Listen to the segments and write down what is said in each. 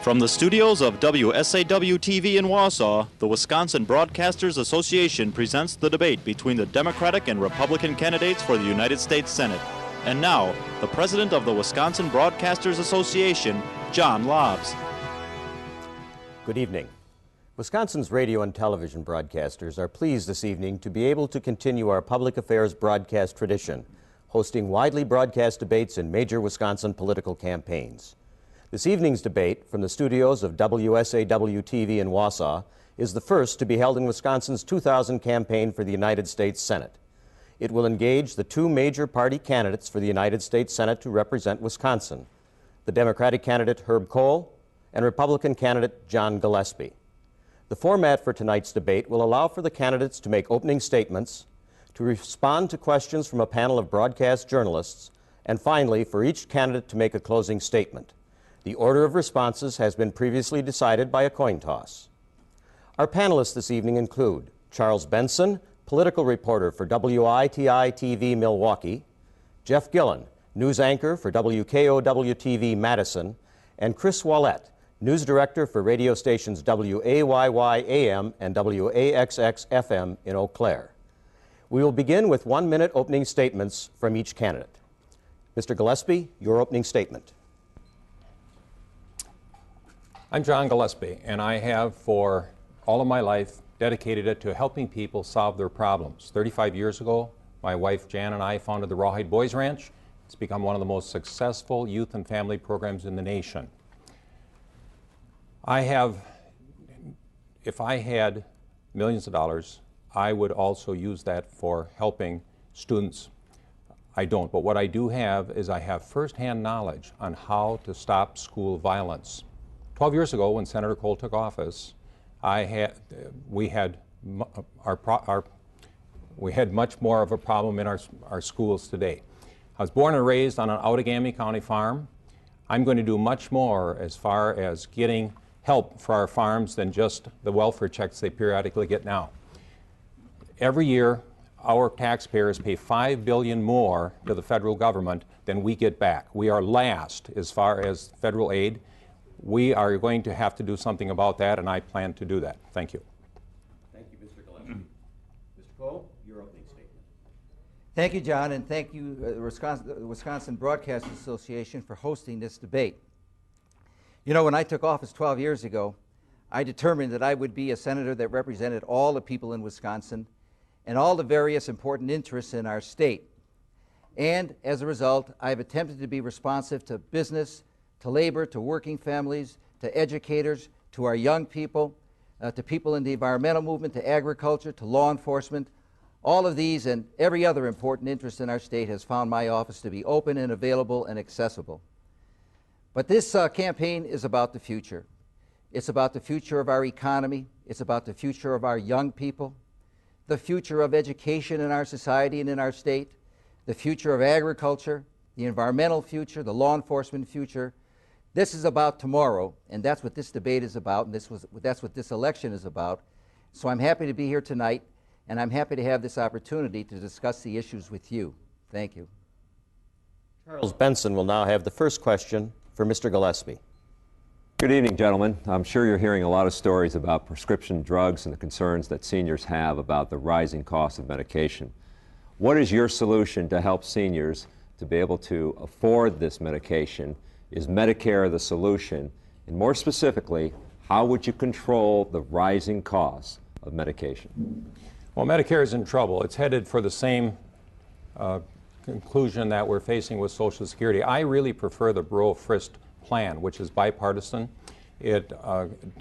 From the studios of WSAW-TV in Wausau, the Wisconsin Broadcasters Association presents the debate between the Democratic and Republican candidates for the United States Senate. And now, the president of the Wisconsin Broadcasters Association, John Lobbs. Good evening. Wisconsin's radio and television broadcasters are pleased this evening to be able to continue our public affairs broadcast tradition, hosting widely broadcast debates in major Wisconsin political campaigns. This evening's debate from the studios of WSAW-TV in Wausau is the first to be held in Wisconsin's 2000 campaign for the United States Senate. It will engage the two major party candidates for the United States Senate to represent Wisconsin, the Democratic candidate Herb Kohl and Republican candidate John Gillespie. The format for tonight's debate will allow for the candidates to make opening statements, to respond to questions from a panel of broadcast journalists, and finally for each candidate to make a closing statement. The order of responses has been previously decided by a coin toss. Our panelists this evening include Charles Benson, political reporter for WITI-TV Milwaukee, Jeff Gillen, news anchor for WKOW-TV Madison, and Chris Wallette, news director for radio stations WAYY-AM and WAXX-FM in Eau Claire. We will begin with 1-minute opening statements from each candidate. Mr. Gillespie, your opening statement. I'm John Gillespie, and I have for all of my life dedicated it to helping people solve their problems. 35 years ago, my wife Jan and I founded the Rawhide Boys Ranch. It's become one of the most successful youth and family programs in the nation. If I had millions of dollars, I would also use that for helping students. I don't, but what I do have is I have firsthand knowledge on how to stop school violence. 12 years ago, when Senator Kohl took office, we had much more of a problem in our schools today. I was born and raised on an Outagamie County farm. I'm going to do much more as far as getting help for our farms than just the welfare checks they periodically get now. Every year, our taxpayers pay $5 billion more to the federal government than we get back. We are last as far as federal aid. We are going to have to do something about that, and I plan to do that. Thank you. Thank you, Mr. Gillespie. Mr. Kohl, your opening statement. Thank you, John, and thank you, the Wisconsin Broadcasters Association, for hosting this debate. You know, when I took office 12 years ago, I determined that I would be a senator that represented all the people in Wisconsin and all the various important interests in our state. And as a result, I've attempted to be responsive to business, to labor, to working families, to educators, to our young people, to people in the environmental movement, to agriculture, to law enforcement. All of these and every other important interest in our state has found my office to be open and available and accessible. But this campaign is about the future. It's about the future of our economy. It's about the future of our young people, the future of education in our society and in our state, the future of agriculture, the environmental future, the law enforcement future. This is about tomorrow, and that's what this debate is about, and that's what this election is about. So I'm happy to be here tonight, and I'm happy to have this opportunity to discuss the issues with you. Thank you. Charles Benson will now have the first question for Mr. Gillespie. Good evening, gentlemen. I'm sure you're hearing a lot of stories about prescription drugs and the concerns that seniors have about the rising cost of medication. What is your solution to help seniors to be able to afford this medication? Is Medicare the solution? And more specifically, how would you control the rising costs of medication? Well, Medicare is in trouble. It's headed for the same conclusion that we're facing with Social Security. I really prefer the Bro-Frist plan, which is bipartisan. It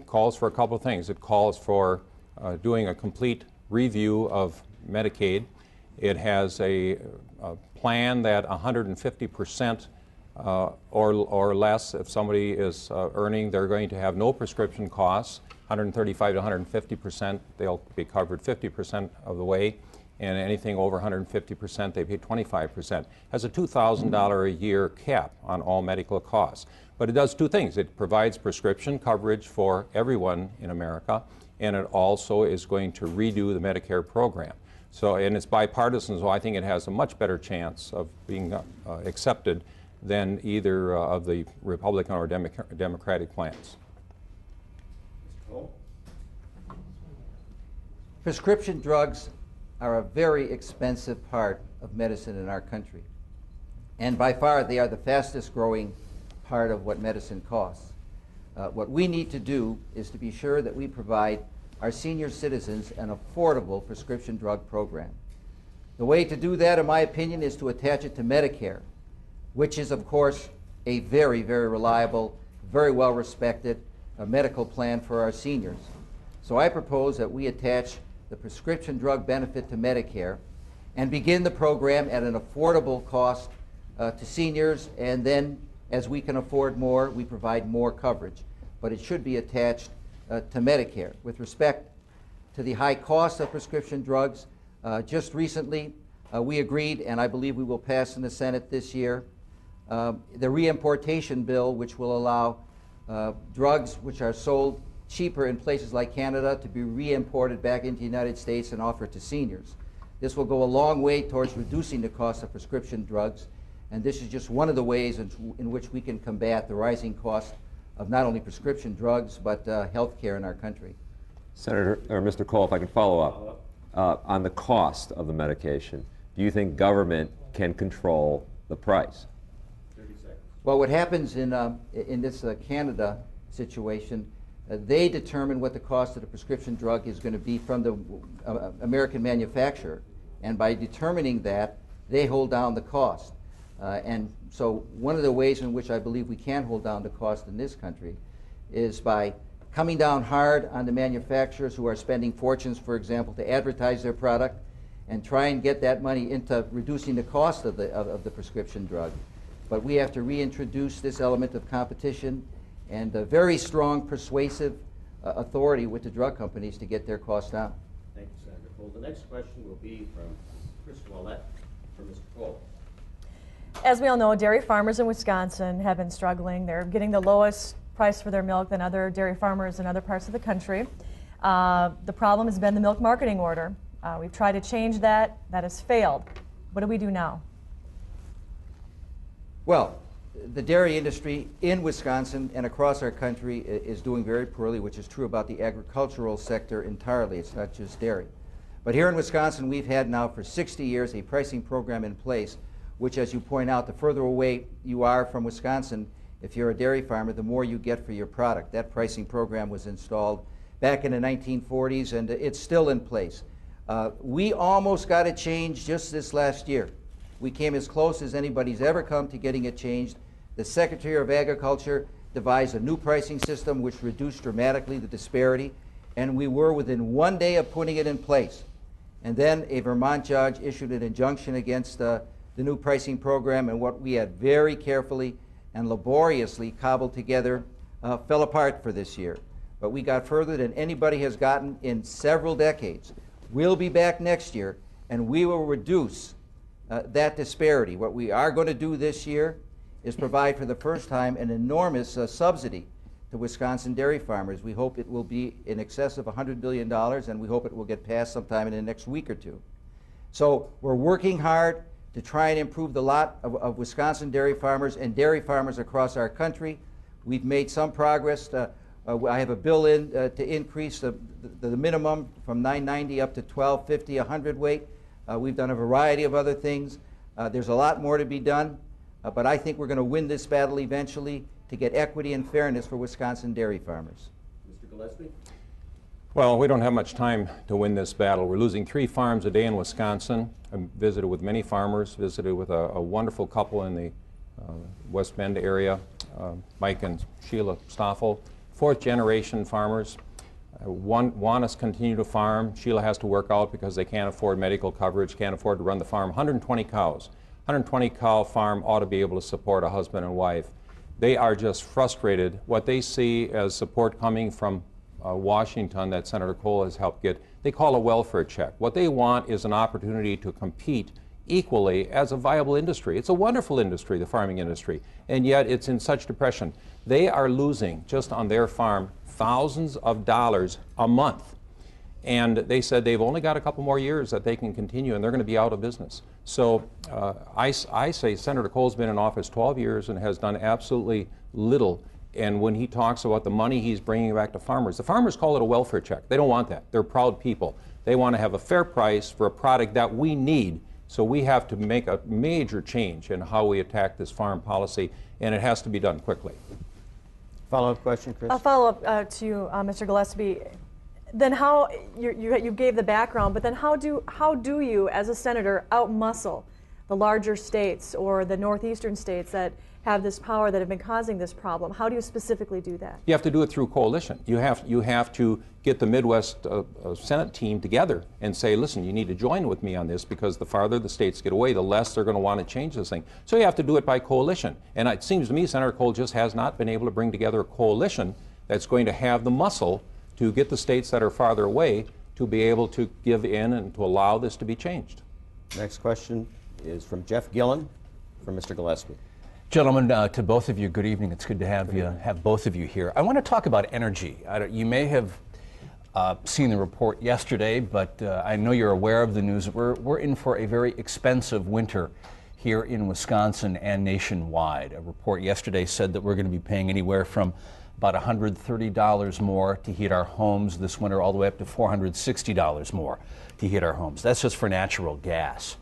calls for a couple of things. It calls for doing a complete review of Medicaid. It has a plan that 150% or less, if somebody is earning, they're going to have no prescription costs. 135 to 150%, they'll be covered 50% of the way, and anything over 150%, they pay 25%. Has a $2,000 a year cap on all medical costs. But it does two things. It provides prescription coverage for everyone in America, and it also is going to redo the Medicare program. So, and it's bipartisan, so I think it has a much better chance of being accepted than either of the Republican or Democratic plans. Prescription drugs are a very expensive part of medicine in our country. And by far, they are the fastest growing part of what medicine costs. What we need to do is to be sure that we provide our senior citizens an affordable prescription drug program. The way to do that, in my opinion, is to attach it to Medicare, which is, of course, a very, very reliable, very well-respected medical plan for our seniors. So I propose that we attach the prescription drug benefit to Medicare and begin the program at an affordable cost to seniors, and then as we can afford more, we provide more coverage. But it should be attached to Medicare. With respect to the high cost of prescription drugs, just recently we agreed, and I believe we will pass in the Senate this year, the reimportation bill, which will allow drugs which are sold cheaper in places like Canada to be reimported back into the United States and offered to seniors. This will go a long way towards reducing the cost of prescription drugs, and this is just one of the ways in which we can combat the rising cost of not only prescription drugs but health care in our country. Senator, or Mr. Kohl, if I can follow up on the cost of the medication, do you think government can control the price? 30 seconds. Well, what happens in this Canada situation, they determine what the cost of the prescription drug is going to be from the American manufacturer, and by determining that, they hold down the cost. And so one of the ways in which I believe we can hold down the cost in this country is by coming down hard on the manufacturers who are spending fortunes, for example, to advertise their product, and try and get that money into reducing the cost of the prescription drug. But we have to reintroduce this element of competition and a very strong persuasive authority with the drug companies to get their costs down. Thank you, Senator Kohl. The next question will be from Chris Willett for Mr. Kohl. As we all know, dairy farmers in Wisconsin have been struggling. They're getting the lowest price for their milk than other dairy farmers in other parts of the country. The problem has been the milk marketing order. We've tried to change that. That has failed. What do we do now? Well, the dairy industry in Wisconsin and across our country is doing very poorly, which is true about the agricultural sector entirely. It's not just dairy. But here in Wisconsin, we've had now for 60 years a pricing program in place, which, as you point out, the further away you are from Wisconsin, if you're a dairy farmer, the more you get for your product. That pricing program was installed back in the 1940s, and it's still in place. We almost got it changed just this last year. We came as close as anybody's ever come to getting it changed. The Secretary of Agriculture devised a new pricing system which reduced dramatically the disparity, and we were within 1 day of putting it in place. And then a Vermont judge issued an injunction against the new pricing program, and what we had very carefully and laboriously cobbled together fell apart for this year. But we got further than anybody has gotten in several decades. We'll be back next year, and we will reduce that disparity. What we are going to do this year is provide for the first time an enormous subsidy to Wisconsin dairy farmers. We hope it will be in excess of $100 billion, and we hope it will get passed sometime in the next week or two. So we're working hard to try and improve the lot of Wisconsin dairy farmers and dairy farmers across our country. We've made some progress. I have a bill in to increase the minimum from $9.90 up to $12.50 a hundredweight. We've done a variety of other things. There's a lot more to be done, but I think we're going to win this battle eventually to get equity and fairness for Wisconsin dairy farmers. Mr. Gillespie? Well, we don't have much time to win this battle. We're losing 3 farms a day in Wisconsin. I visited with many farmers, visited with a wonderful couple in the West Bend area, Mike and Sheila Stoffel, 4th generation farmers. Want us to continue to farm. Sheila has to work out because they can't afford medical coverage, can't afford to run the farm. 120 cows. 120 cow farm ought to be able to support a husband and wife. They are just frustrated. What they see as support coming from Washington that Senator Kohl has helped get, they call a welfare check. What they want is an opportunity to compete equally as a viable industry. It's a wonderful industry, the farming industry, and yet it's in such depression. They are losing, just on their farm, thousands of dollars a month. And they said they've only got a couple more years that they can continue, and they're going to be out of business. So I say Senator Kohl's been in office 12 years and has done absolutely little And when he talks about the money he's bringing back to farmers, the farmers call it a welfare check. They don't want that. They're proud people. They want to have a fair price for a product that we need. So we have to make a major change in how we attack this farm policy, and it has to be done quickly. Follow-up question, Chris? A follow-up to you, Mr. Gillespie. Then how, you gave the background, but then how do you, as a senator, outmuscle the larger states or the northeastern states that have this power that have been causing this problem? How do you specifically do that? You have to do it through coalition. You have to get the Midwest Senate team together and say, listen, you need to join with me on this, because the farther the states get away, the less they're going to want to change this thing. So you have to do it by coalition. And it seems to me Senator Kohl just has not been able to bring together a coalition that's going to have the muscle to get the states that are farther away to be able to give in and to allow this to be changed. Next question is from Jeff Gillen, from Mr. Gillespie. Gentlemen, to both of you, good evening. It's good to have both of you here. I want to talk about energy. You may have seen the report yesterday, but I know you're aware of the news. We're in for a very expensive winter here in Wisconsin and nationwide. A report yesterday said that we're going to be paying anywhere from about $130 more to heat our homes this winter, all the way up to $460 more to heat our homes. That's just for natural gas.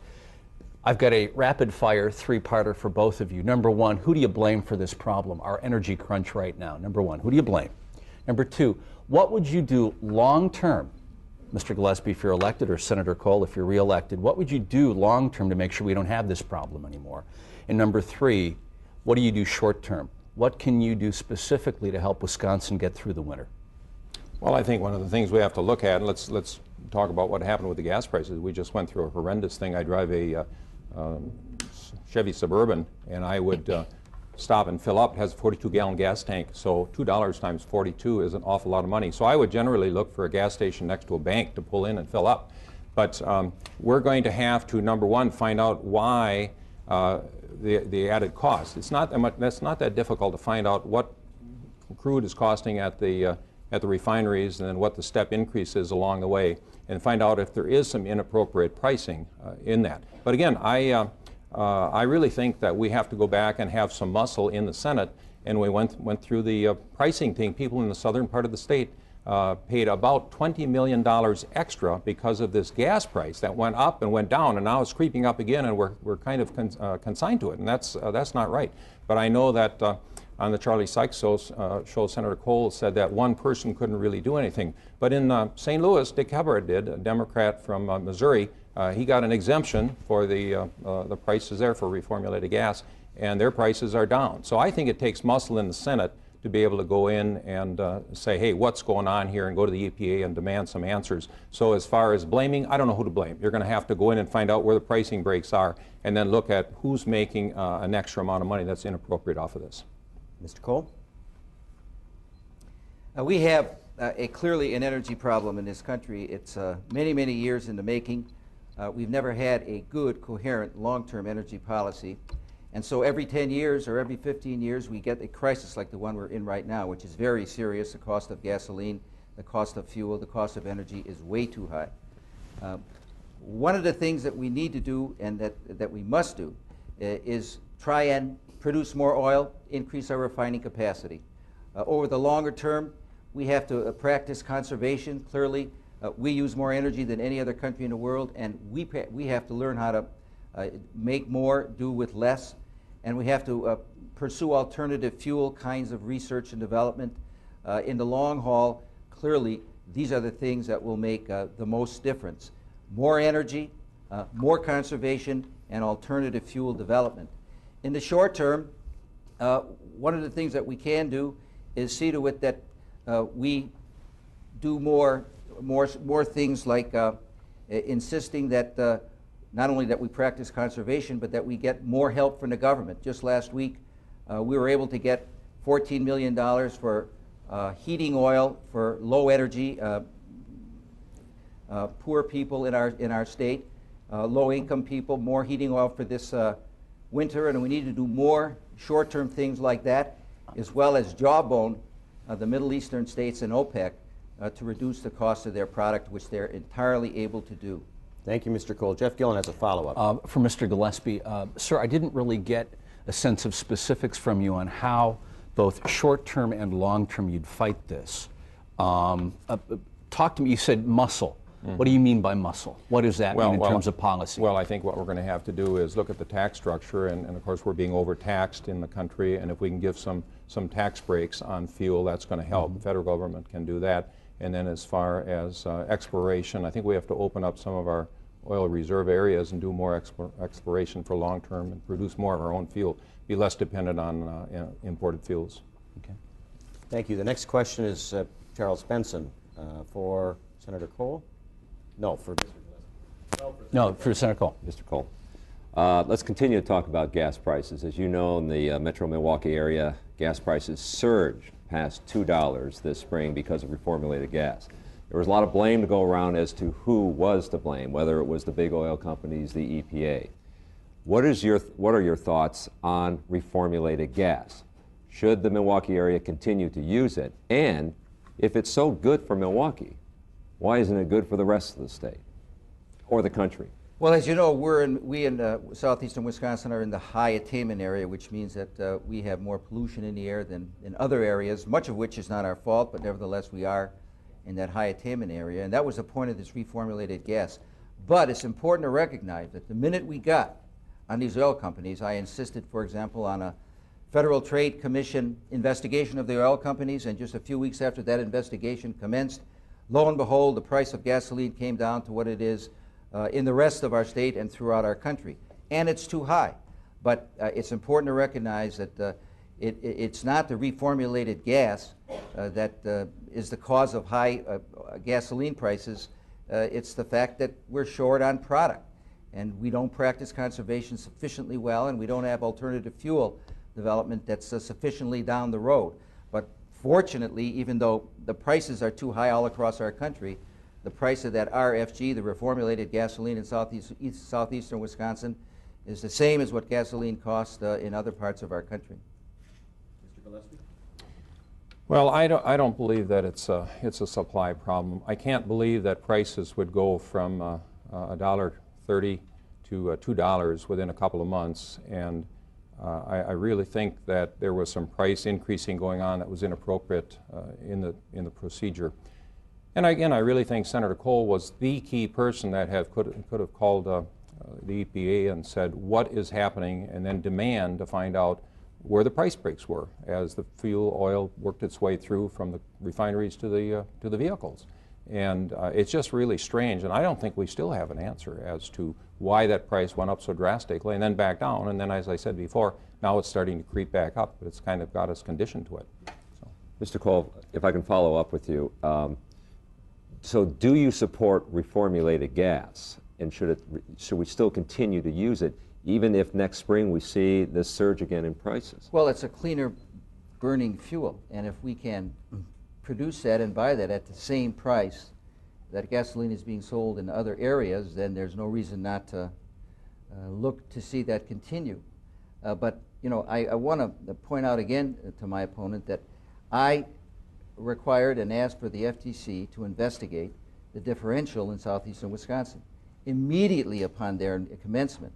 I've got a rapid-fire three-parter for both of you. Number one, who do you blame for this problem, our energy crunch right now? Number one, who do you blame? Number two, what would you do long-term, Mr. Gillespie, if you're elected, or Senator Kohl, if you're re-elected, what would you do long-term to make sure we don't have this problem anymore? And number three, what do you do short-term? What can you do specifically to help Wisconsin get through the winter? Well, I think one of the things we have to look at, and let's talk about what happened with the gas prices. We just went through a horrendous thing. I drive a Chevy Suburban, and I would stop and fill up. It has a 42-gallon gas tank, so $2 times 42 is an awful lot of money. So I would generally look for a gas station next to a bank to pull in and fill up. But we're going to have to, number one, find out why the added cost. It's not that much, that's not that difficult to find out what crude is costing at the refineries, and then what the step increase is along the way, and find out if there is some inappropriate pricing in that. But again, I really think that we have to go back and have some muscle in the Senate, and we went through the pricing thing. People in the southern part of the state paid about $20 million extra because of this gas price that went up and went down, and now it's creeping up again, and we're kind of consigned to it, and that's not right. But I know that on the Charlie Sykes show, Senator Kohl said that one person couldn't really do anything. But in St. Louis, Dick Hebbard did, a Democrat from Missouri. He got an exemption for the prices there for reformulated gas, and their prices are down. So I think it takes muscle in the Senate to be able to go in and say, hey, what's going on here, and go to the EPA and demand some answers. So as far as blaming, I don't know who to blame. You're going to have to go in and find out where the pricing breaks are, and then look at who's making an extra amount of money that's inappropriate off of this. Mr. Kohl? We have clearly an energy problem in this country. It's many, many years in the making. We've never had a good, coherent, long-term energy policy. And so every 10 years or every 15 years, we get a crisis like the one we're in right now, which is very serious. The cost of gasoline, the cost of fuel, the cost of energy is way too high. One of the things that we need to do, and that we must do, is try and produce more oil, increase our refining capacity. Over the longer term, we have to practice conservation. Clearly, we use more energy than any other country in the world, and we have to learn how to make more, do with less, and we have to pursue alternative fuel kinds of research and development. In the long haul, clearly, these are the things that will make the most difference. More energy, more conservation, and alternative fuel development. In the short term, one of the things that we can do is see to it that we do more things like insisting that not only that we practice conservation, but that we get more help from the government. Just last week, we were able to get $14 million for heating oil for low energy, poor people in our state, low income people, more heating oil for this winter, and we need to do more short-term things like that, as well as jawbone the Middle Eastern states and OPEC to reduce the cost of their product, which they're entirely able to do. Thank you, Mr. Kohl. Jeff Gillen has a follow-up. For Mr. Gillespie, sir, I didn't really get a sense of specifics from you on how both short-term and long-term, you'd fight this. Talk to me, you said muscle. What do you mean by muscle? What does that mean in terms of policy? Well, I think what we're going to have to do is look at the tax structure, and of course we're being overtaxed in the country, and if we can give some tax breaks on fuel, that's going to help. The federal government can do that. And then as far as exploration, I think we have to open up some of our oil reserve areas and do more exploration for long term and produce more of our own fuel, be less dependent on imported fuels. Okay. Thank you. The next question is Charles Benson for Senator Kohl. No, for Mr. Gillespie. No, for Senator Kohl. Mr. Kohl. Let's continue to talk about gas prices. As you know, in the metro Milwaukee area, gas prices surged past $2 this spring because of reformulated gas. There was a lot of blame to go around as to who was to blame, whether it was the big oil companies, the EPA. What are your thoughts on reformulated gas? Should the Milwaukee area continue to use it? And if it's so good for Milwaukee, why isn't it good for the rest of the state or the country? Well, as you know, we in southeastern Wisconsin are in the high attainment area, which means that we have more pollution in the air than in other areas, much of which is not our fault, but nevertheless we are in that high attainment area. And that was the point of this reformulated gas. But it's important to recognize that the minute we got on these oil companies, I insisted, for example, on a Federal Trade Commission investigation of the oil companies, and just a few weeks after that investigation commenced, lo and behold, the price of gasoline came down to what it is in the rest of our state and throughout our country. And it's too high. But it's important to recognize that it's not the reformulated gas that is the cause of high gasoline prices. It's the fact that we're short on product. And we don't practice conservation sufficiently well, and we don't have alternative fuel development that's sufficiently down the road. But fortunately, even though the prices are too high all across our country, the price of that RFG, the reformulated gasoline in southeastern Wisconsin, is the same as what gasoline costs in other parts of our country. Mr. Gillespie? Well, I don't believe that it's a supply problem. I can't believe that prices would go from $1.30 to $2 within a couple of months, and I really think that there was some price increasing going on that was inappropriate in the procedure. And again, I really think Senator Kohl was the key person that could have called the EPA and said what is happening, and then demand to find out where the price breaks were as the fuel oil worked its way through from the refineries to the vehicles. And it's just really strange, and I don't think we still have an answer as to why that price went up so drastically and then back down, and then, as I said before, now it's starting to creep back up, but it's kind of got us conditioned to it. So. Mr. Kohl, if I can follow up with you, so do you support reformulated gas, and should we still continue to use it even if next spring we see this surge again in prices? Well, it's a cleaner burning fuel, and if we can produce that and buy that at the same price that gasoline is being sold in other areas, then there's no reason not to look to see that continue. But you know, I want to point out again to my opponent that I required and asked for the FTC to investigate the differential in southeastern Wisconsin. Immediately upon their commencement,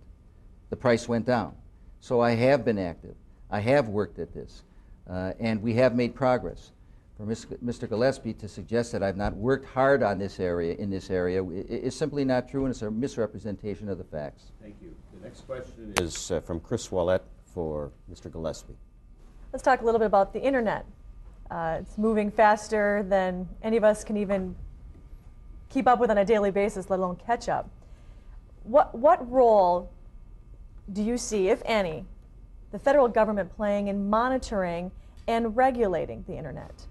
the price went down. So I have been active. I have worked at this, and we have made progress. For Mr. Gillespie to suggest that I've not worked hard on this area, is simply not true, and it's a misrepresentation of the facts. Thank you. The next question Is from Chris Wallett for Mr. Gillespie. Let's talk a little bit about the internet. It's moving faster than any of us can even keep up with on a daily basis, let alone catch up. What role do you see, if any, the federal government playing in monitoring and regulating the internet?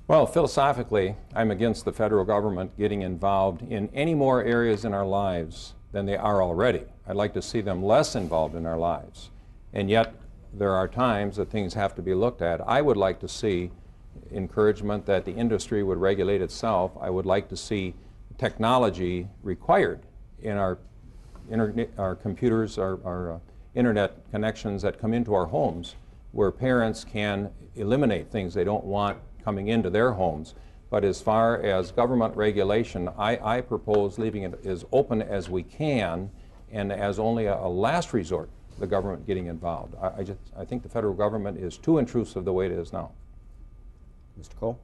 Well, philosophically, I'm against the federal government getting involved in any more areas in our lives than they are already. I'd like to see them less involved in our lives. And yet, there are times that things have to be looked at. I would like to see encouragement that the industry would regulate itself. I would like to see technology required in our computers, our internet connections that come into our homes, where parents can eliminate things they don't want coming into their homes. But as far as government regulation, I propose leaving it as open as we can and as only a last resort the government getting involved. I think the federal government is too intrusive the way it is now. Mr. Kohl?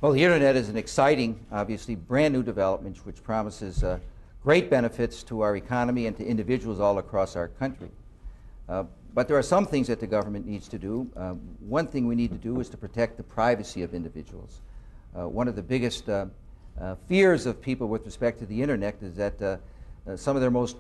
Well, the internet is an exciting, obviously, brand new development which promises great benefits to our economy and to individuals all across our country. But there are some things that the government needs to do. One thing we need to do is to protect the privacy of individuals. One of the biggest fears of people with respect to the internet is that some of their most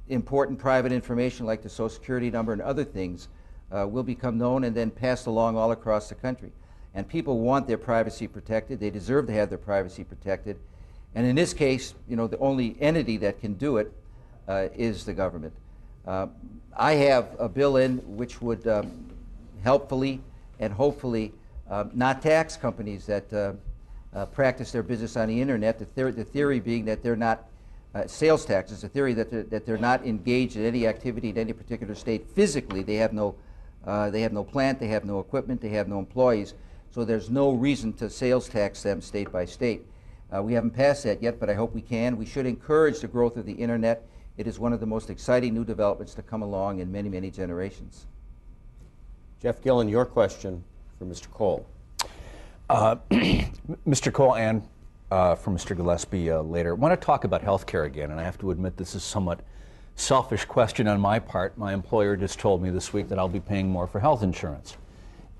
important private information, like the Social Security number and other things, will become known and then passed along all across the country. And people want their privacy protected. They deserve to have their privacy protected. And in this case, you know, the only entity that can do it is the government. I have a bill in which would helpfully and hopefully not tax companies that practice their business on the internet. The theory being that they're not sales taxes. The theory that they're not engaged in any activity in any particular state physically. They have no plant. They have no equipment. They have no employees. So there's no reason to sales tax them state by state. We haven't passed that yet, but I hope we can. We should encourage the growth of the internet. It is one of the most exciting new developments to come along in many, many generations. Jeff Gillen, your question for Mr. Kohl. Mr. Kohl and for Mr. Gillespie later. I want to talk about health care again, and I have to admit this is a somewhat selfish question on my part. My employer just told me this week that I'll be paying more for health insurance.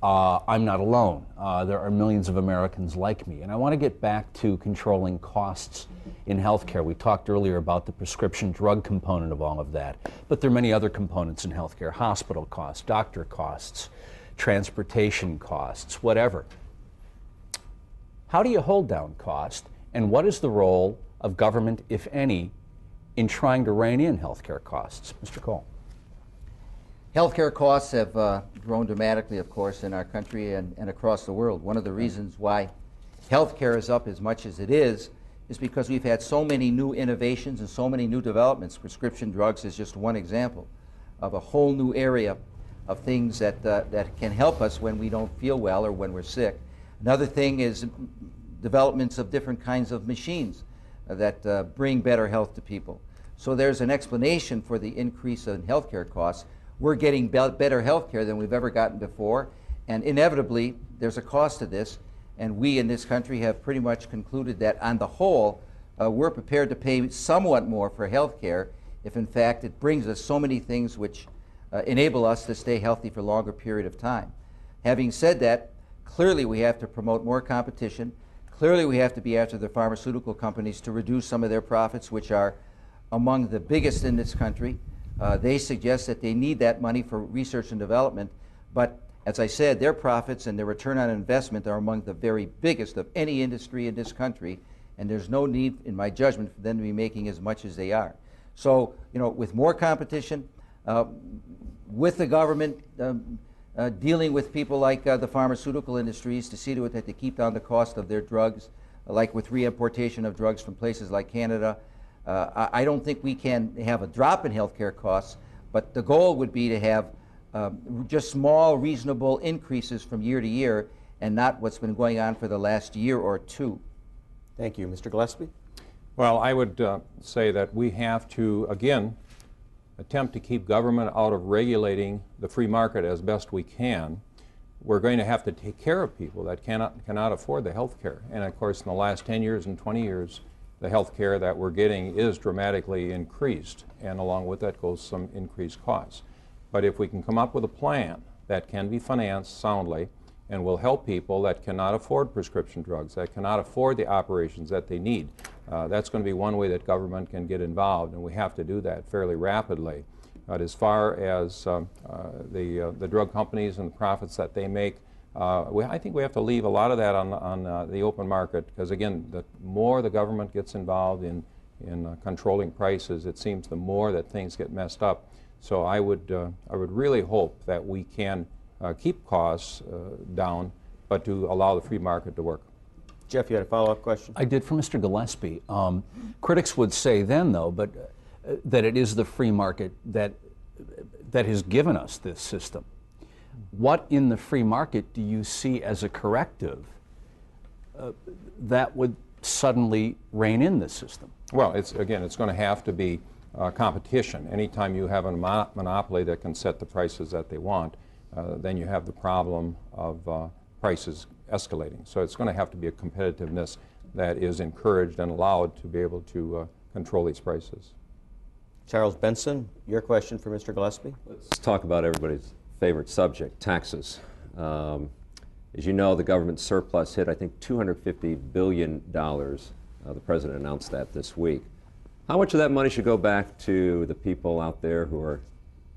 I'm not alone. There are millions of Americans like me. And I want to get back to controlling costs in healthcare. We talked earlier about the prescription drug component of all of that. But there are many other components in healthcare: hospital costs, doctor costs, transportation costs, whatever. How do you hold down cost? And what is the role of government, if any, in trying to rein in healthcare costs? Mr. Kohl. Healthcare costs have grown dramatically, of course, in our country and across the world. One of the reasons why healthcare is up as much as it is because we've had so many new innovations and so many new developments. Prescription drugs is just one example of a whole new area of things that can help us when we don't feel well or when we're sick. Another thing is developments of different kinds of machines that bring better health to people. So there's an explanation for the increase in healthcare costs. We're getting better health care than we've ever gotten before, and inevitably there's a cost to this, and we in this country have pretty much concluded that on the whole we're prepared to pay somewhat more for health care if in fact it brings us so many things which enable us to stay healthy for a longer period of time. Having said that, clearly we have to promote more competition. Clearly we have to be after the pharmaceutical companies to reduce some of their profits, which are among the biggest in this country. They suggest that they need that money for research and development, but as I said, their profits and their return on investment are among the very biggest of any industry in this country, and there's no need, in my judgment, for them to be making as much as they are. So, you know, with more competition, with the government dealing with people like the pharmaceutical industries to see to it that they keep down the cost of their drugs, like with reimportation of drugs from places like Canada, I don't think we can have a drop in healthcare costs, but the goal would be to have just small, reasonable increases from year to year, and not what's been going on for the last year or two. Thank you. Mr. Gillespie? Well, I would say that we have to, again, attempt to keep government out of regulating the free market as best we can. We're going to have to take care of people that cannot afford the health care. And of course, in the last 10 years and 20 years, the health care that we're getting is dramatically increased, and along with that goes some increased costs. But if we can come up with a plan that can be financed soundly and will help people that cannot afford prescription drugs, that cannot afford the operations that they need, that's going to be one way that government can get involved, and we have to do that fairly rapidly. But as far as the drug companies and the profits that they make, I think we have to leave a lot of that on the open market, because again, the more the government gets involved in controlling prices, it seems the more that things get messed up. So I would really hope that we can keep costs down, but to allow the free market to work. Jeff, you had a follow-up question? I did for Mr. Gillespie. Critics would say then, though, but that it is the free market that has given us this system. What in the free market do you see as a corrective that would suddenly rein in this system? Well, it's going to have to be competition. Anytime you have a monopoly that can set the prices that they want, then you have the problem of prices escalating. So it's going to have to be a competitiveness that is encouraged and allowed to be able to control these prices. Charles Benson, your question for Mr. Gillespie? Let's talk about everybody's favorite subject, taxes. As you know, the government surplus hit, I think, $250 billion. The President announced that this week. How much of that money should go back to the people out there who are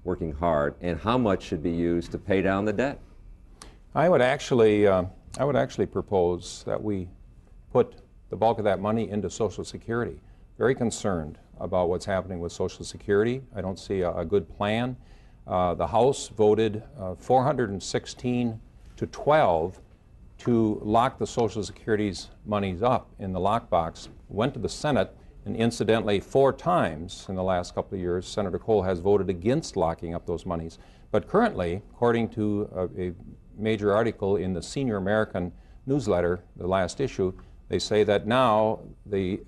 working hard, and how much should be used to pay down the debt? I would actually propose that we put the bulk of that money into Social Security. Very concerned about what's happening with Social Security. I don't see a good plan. The House voted 416 to 12 to lock the Social Security's monies up in the lockbox. Went to the Senate, and incidentally, 4 times in the last couple of years, Senator Kohl has voted against locking up those monies. But currently, according to a major article in the Senior American newsletter, the last issue, they say that now the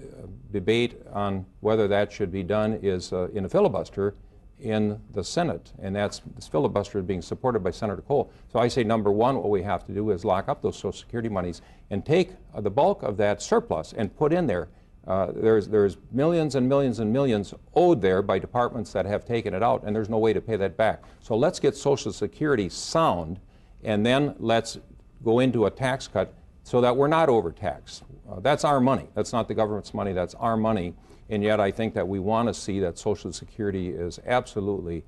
debate on whether that should be done is in a filibuster in the Senate, and this filibuster is being supported by Senator Kohl. So I say, number one, what we have to do is lock up those Social Security monies and take the bulk of that surplus and put in there. There's millions and millions and millions owed there by departments that have taken it out, and there's no way to pay that back. So let's get Social Security sound, and then let's go into a tax cut so that we're not overtaxed. That's our money. That's not the government's money. That's our money. And yet I think that we want to see that Social Security is absolutely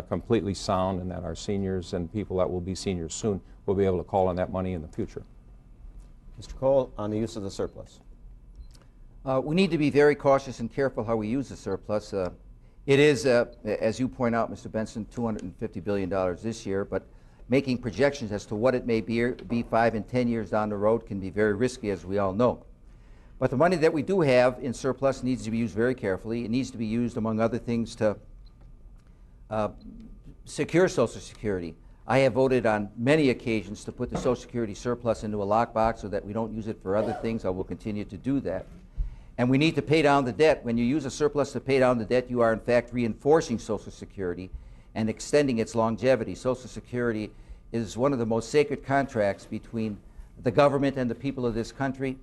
completely sound, and that our seniors and people that will be seniors soon will be able to call on that money in the future. Mr. Kohl, on the use of the surplus. We need to be very cautious and careful how we use the surplus. It is, as you point out, Mr. Benson, $250 billion this year, but making projections as to what it may be 5 and 10 years down the road can be very risky, as we all know. But the money that we do have in surplus needs to be used very carefully. It needs to be used, among other things, to secure Social Security. I have voted on many occasions to put the Social Security surplus into a lockbox so that we don't use it for other things. I will continue to do that. And we need to pay down the debt. When you use a surplus to pay down the debt, you are in fact reinforcing Social Security and extending its longevity. Social Security is one of the most sacred contracts between the government and the people of this country,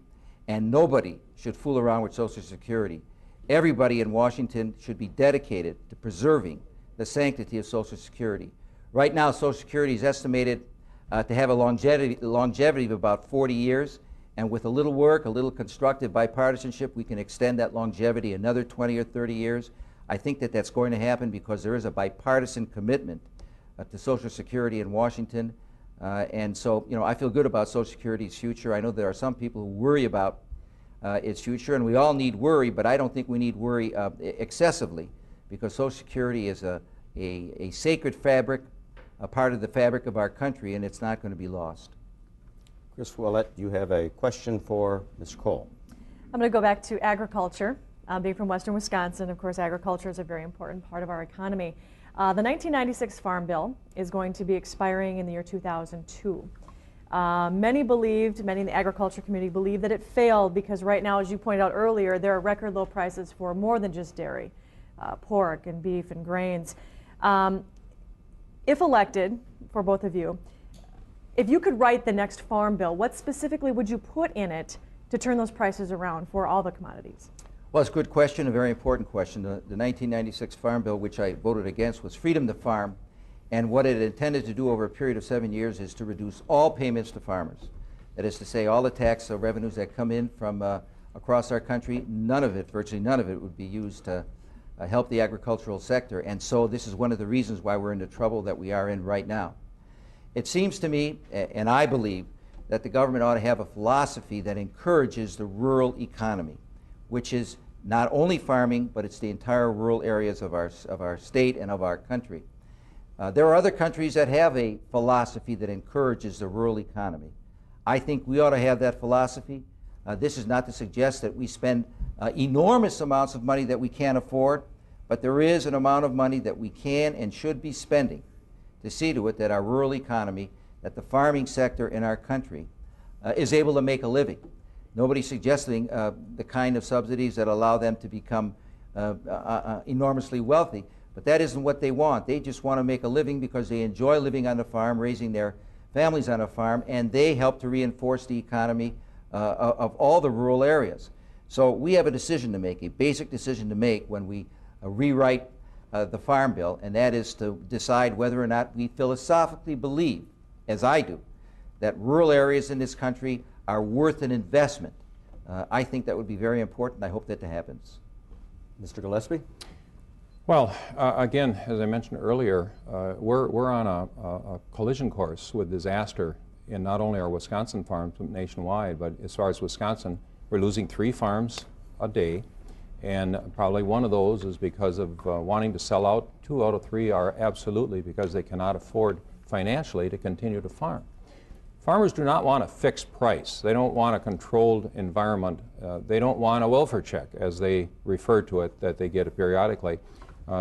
and nobody should fool around with Social Security. Everybody in Washington should be dedicated to preserving the sanctity of Social Security. Right now, Social Security is estimated to have a longevity of about 40 years, and with a little work, a little constructive bipartisanship, we can extend that longevity another 20 or 30 years. I think that that's going to happen because there is a bipartisan commitment to Social Security in Washington. And so, I feel good about Social Security's future. I know there are some people who worry about its future, and we all need worry, but I don't think we need worry excessively, because Social Security is a sacred fabric, a part of the fabric of our country, and it's not going to be lost. Chris Ouellette, you have a question for Mr. Kohl. I'm going to go back to agriculture. Being from western Wisconsin, of course, agriculture is a very important part of our economy. The 1996 Farm Bill is going to be expiring in the year 2002. Many in the agriculture community believe that it failed because right now, as you pointed out earlier, there are record low prices for more than just dairy, pork and beef and grains. If elected, for both of you, if you could write the next Farm Bill, what specifically would you put in it to turn those prices around for all the commodities? Well, it's a good question, a very important question. The 1996 Farm Bill, which I voted against, was freedom to farm, and what it intended to do over a period of 7 years is to reduce all payments to farmers. That is to say, all the tax revenues that come in from across our country, none of it, virtually none of it, would be used to help the agricultural sector. And so this is one of the reasons why we're in the trouble that we are in right now. It seems to me, and I believe, that the government ought to have a philosophy that encourages the rural economy, which is not only farming, but it's the entire rural areas of our state and of our country. There are other countries that have a philosophy that encourages the rural economy. I think we ought to have that philosophy. This is not to suggest that we spend enormous amounts of money that we can't afford, but there is an amount of money that we can and should be spending to see to it that our rural economy, that the farming sector in our country is able to make a living. Nobody's suggesting the kind of subsidies that allow them to become enormously wealthy. But that isn't what they want. They just want to make a living because they enjoy living on the farm, raising their families on a farm, and they help to reinforce the economy of all the rural areas. So we have a decision to make, a basic decision to make when we rewrite the Farm Bill, and that is to decide whether or not we philosophically believe, as I do, that rural areas in this country are worth an investment. I think that would be very important. I hope that happens. Mr. Gillespie? Well, again, as I mentioned earlier, we're on a collision course with disaster in not only our Wisconsin farms, but nationwide. But as far as Wisconsin, we're losing 3 farms a day, and probably one of those is because of wanting to sell out. 2 out of 3 are absolutely because they cannot afford financially to continue to farm. Farmers do not want a fixed price. They don't want a controlled environment. They don't want a welfare check, as they refer to it, that they get periodically.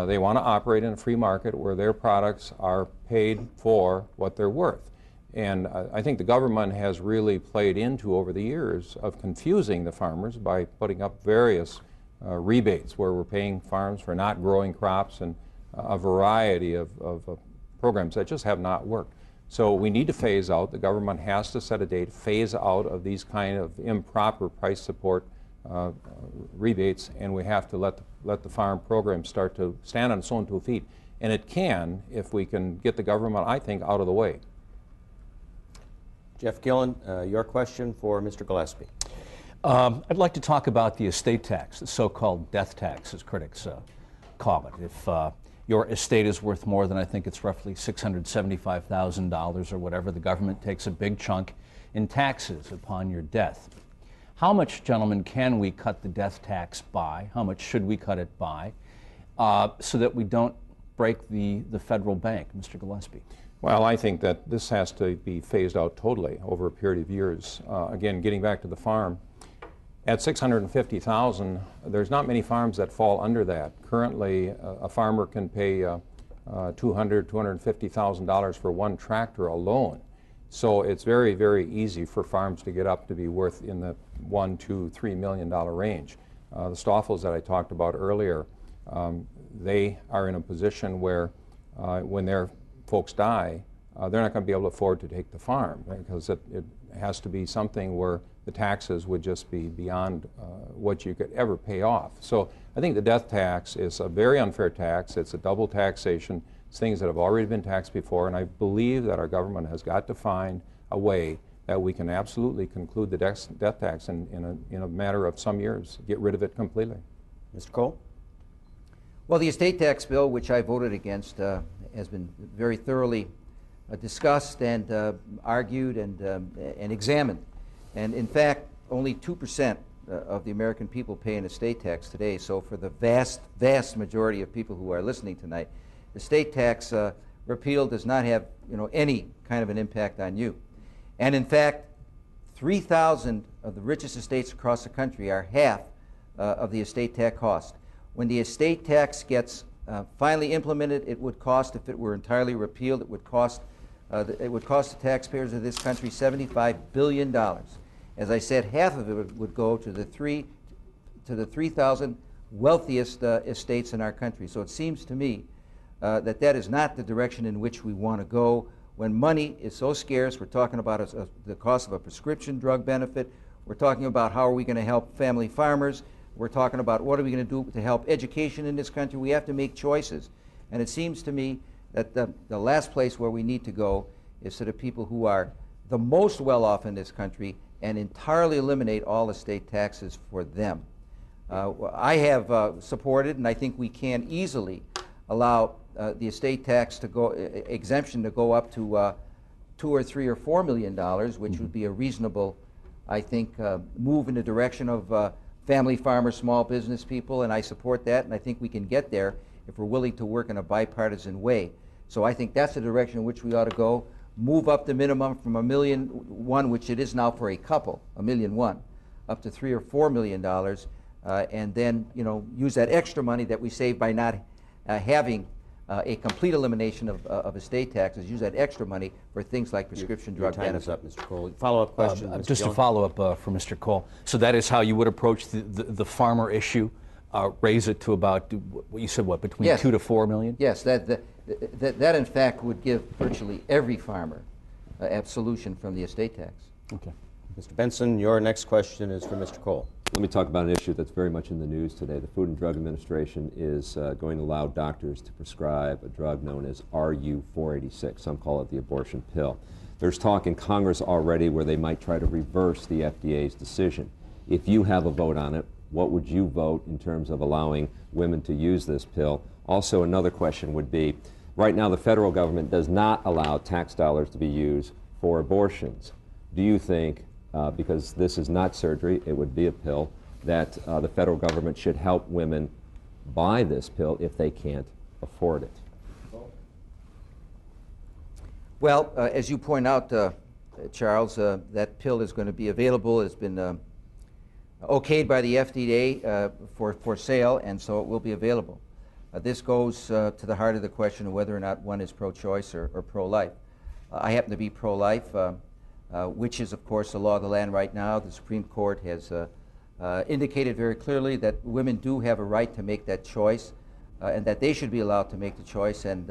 They want to operate in a free market where their products are paid for what they're worth. And I think the government has really played into, over the years, of confusing the farmers by putting up various rebates where we're paying farms for not growing crops, and a variety of programs that just have not worked. So we need to phase out. The government has to set a date, phase out of these kind of improper price support rebates, and we have to let the farm program start to stand on its own 2 feet. And it can, if we can get the government, I think, out of the way. Jeff Gillen, your question for Mr. Gillespie. I'd like to talk about the estate tax, the so-called death tax, as critics call it. If your estate is worth more than, I think it's roughly $675,000 or whatever, the government takes a big chunk in taxes upon your death. How much, gentlemen, can we cut the death tax by? How much should we cut it by so that we don't break the federal bank? Mr. Gillespie. Well, I think that this has to be phased out totally over a period of years. Again, getting back to the farm, at $650,000, there's not many farms that fall under that. Currently, a farmer can pay $250,000 for one tractor alone. So it's very, very easy for farms to get up to be worth in the $1, $2, $3 million range. The Stoffels that I talked about earlier, they are in a position where when their folks die, they're not going to be able to afford to take the farm, because it has to be something where the taxes would just be beyond what you could ever pay off. So I think the death tax is a very unfair tax. It's a double taxation. It's things that have already been taxed before, and I believe that our government has got to find a way that we can absolutely conclude the death tax in a matter of some years, get rid of it completely. Mr. Kohl? Well, the estate tax bill, which I voted against, has been very thoroughly discussed and argued and examined. And in fact, only 2% of the American people pay an estate tax today. So for the vast, vast majority of people who are listening tonight, estate tax repeal does not have any kind of an impact on you. And in fact, 3,000 of the richest estates across the country are half of the estate tax cost. When the estate tax gets finally implemented, it would cost, if it were entirely repealed, it would cost the taxpayers of this country $75 billion. As I said, half of it would go to the 3,000 wealthiest estates in our country. So it seems to me that is not the direction in which we want to go. When money is so scarce, we're talking about the cost of a prescription drug benefit. We're talking about how are we going to help family farmers. We're talking about what are we going to do to help education in this country. We have to make choices. And it seems to me that the last place where we need to go is to the people who are the most well off in this country and entirely eliminate all estate taxes for them. I have supported, and I think we can easily allow the estate tax to go exemption to go up to $2 or $3 or $4 million, which would be a reasonable, I think, move in the direction of family farmers, small business people, and I support that, and I think we can get there if we're willing to work in a bipartisan way. So I think that's the direction in which we ought to go. Move up the minimum from $1.1 million, which it is now for a couple, $1.1 million, up to $3 or $4 million, and then use that extra money that we save by not having a complete elimination of estate taxes. Use that extra money for things like prescription drug benefits. Your time is up, Mr. Kohl. Follow-up question, Mr. Just Gillen? a follow-up for Mr. Kohl. So that is how you would approach the farmer issue, raise it to about, what you said, what, between Yes. 2 to 4 million? Yes, that in fact would give virtually every farmer absolution from the estate tax. Okay. Mr. Benson, your next question is for Mr. Kohl. Let me talk about an issue that's very much in the news today. The Food and Drug Administration is going to allow doctors to prescribe a drug known as RU-486. Some call it the abortion pill. There's talk in Congress already where they might try to reverse the FDA's decision. If you have a vote on it, what would you vote in terms of allowing women to use this pill? Also, another question would be, right now the federal government does not allow tax dollars to be used for abortions. Do you think, because this is not surgery, it would be a pill, that the federal government should help women buy this pill if they can't afford it? Well, as you point out, Charles, that pill is going to be available. It's been okayed by the FDA for sale, and so it will be available. This goes to the heart of the question of whether or not one is pro-choice or pro-life. I happen to be pro-life, which is, of course, the law of the land right now. The Supreme Court has indicated very clearly that women do have a right to make that choice, and that they should be allowed to make the choice, and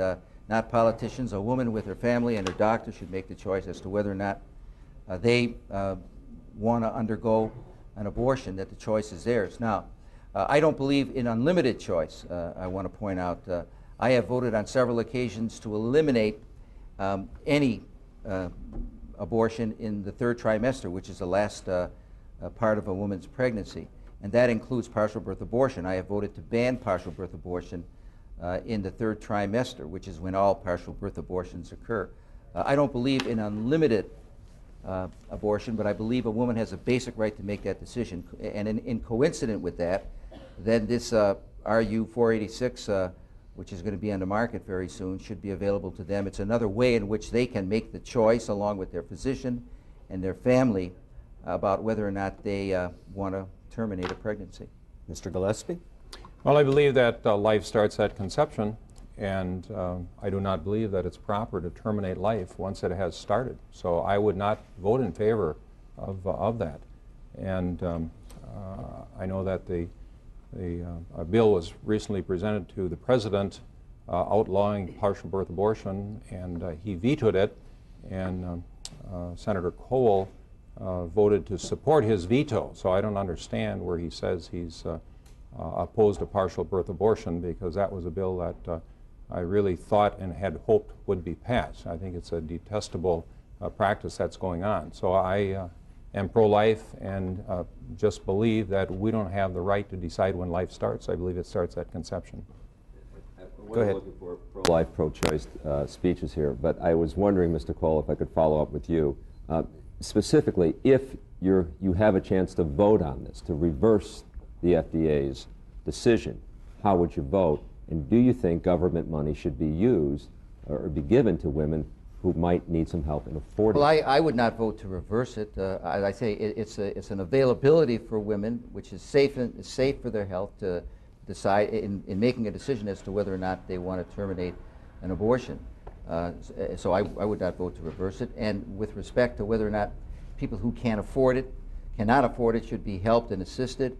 not politicians. A woman with her family and her doctor should make the choice as to whether or not they want to undergo an abortion, that the choice is theirs. Now, I don't believe in unlimited choice. I want to point out, I have voted on several occasions to eliminate any abortion in the third trimester, which is the last part of a woman's pregnancy, and that includes partial birth abortion. I have voted to ban partial birth abortion in the third trimester, which is when all partial birth abortions occur. I don't believe in unlimited abortion, but I believe a woman has a basic right to make that decision. And in coincident with that, then this RU-486, which is going to be on the market very soon, should be available to them. It's another way in which they can make the choice, along with their physician and their family, about whether or not they want to terminate a pregnancy. Mr. Gillespie? Well, I believe that life starts at conception, and I do not believe that it's proper to terminate life once it has started. So I would not vote in favor of that. And I know that the bill was recently presented to the President outlawing partial birth abortion, and he vetoed it, and Senator Kohl voted to support his veto. So I don't understand where he says he's opposed to partial birth abortion, because that was a bill that I really thought and had hoped would be passed. I think it's a detestable practice that's going on. So I am pro-life and just believe that we don't have the right to decide when life starts. I believe it starts at conception. Go ahead. Looking for pro-life, pro-choice speeches here, but I was wondering, Mr. Kohl, if I could follow up with you. Specifically, if you have a chance to vote on this, to reverse the FDA's decision, how would you vote? And do you think government money should be used or be given to women who might need some help in affording? Well, I would not vote to reverse it. As I say, it's an availability for women, which is safe for their health to decide in making a decision as to whether or not they want to terminate an abortion. So I would not vote to reverse it. And with respect to whether or not people who cannot afford it should be helped and assisted,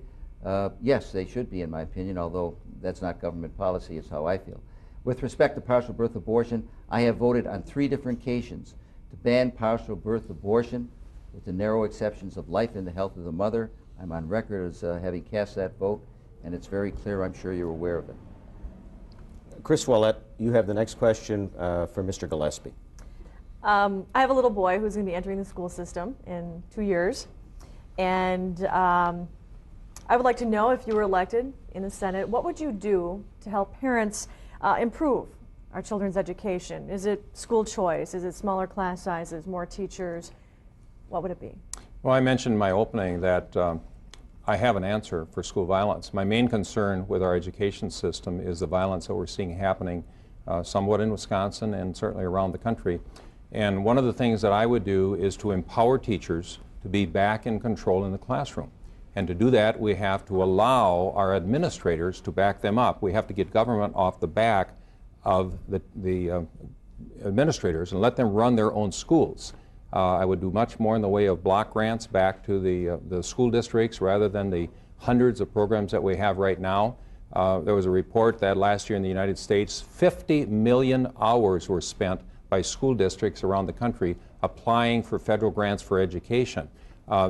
yes, they should be, in my opinion, although that's not government policy, it's how I feel. With respect to partial birth abortion, I have voted on 3 different occasions to ban partial birth abortion, with the narrow exceptions of life and the health of the mother. I'm on record as having cast that vote, and it's very clear. I'm sure you're aware of it. Chris Ouellette, you have the next question for Mr. Gillespie. I have a little boy who's going to be entering the school system in 2 years, and I would like to know, if you were elected in the Senate, what would you do to help parents improve our children's education? Is it school choice? Is it smaller class sizes, more teachers? What would it be? Well, I mentioned in my opening that I have an answer for school violence. My main concern with our education system is the violence that we're seeing happening somewhat in Wisconsin and certainly around the country. And one of the things that I would do is to empower teachers to be back in control in the classroom. And to do that, we have to allow our administrators to back them up. We have to get government off the back of the administrators and let them run their own schools. I would do much more in the way of block grants back to the school districts rather than the hundreds of programs that we have right now. There was a report that last year in the United States, 50 million hours were spent by school districts around the country applying for federal grants for education.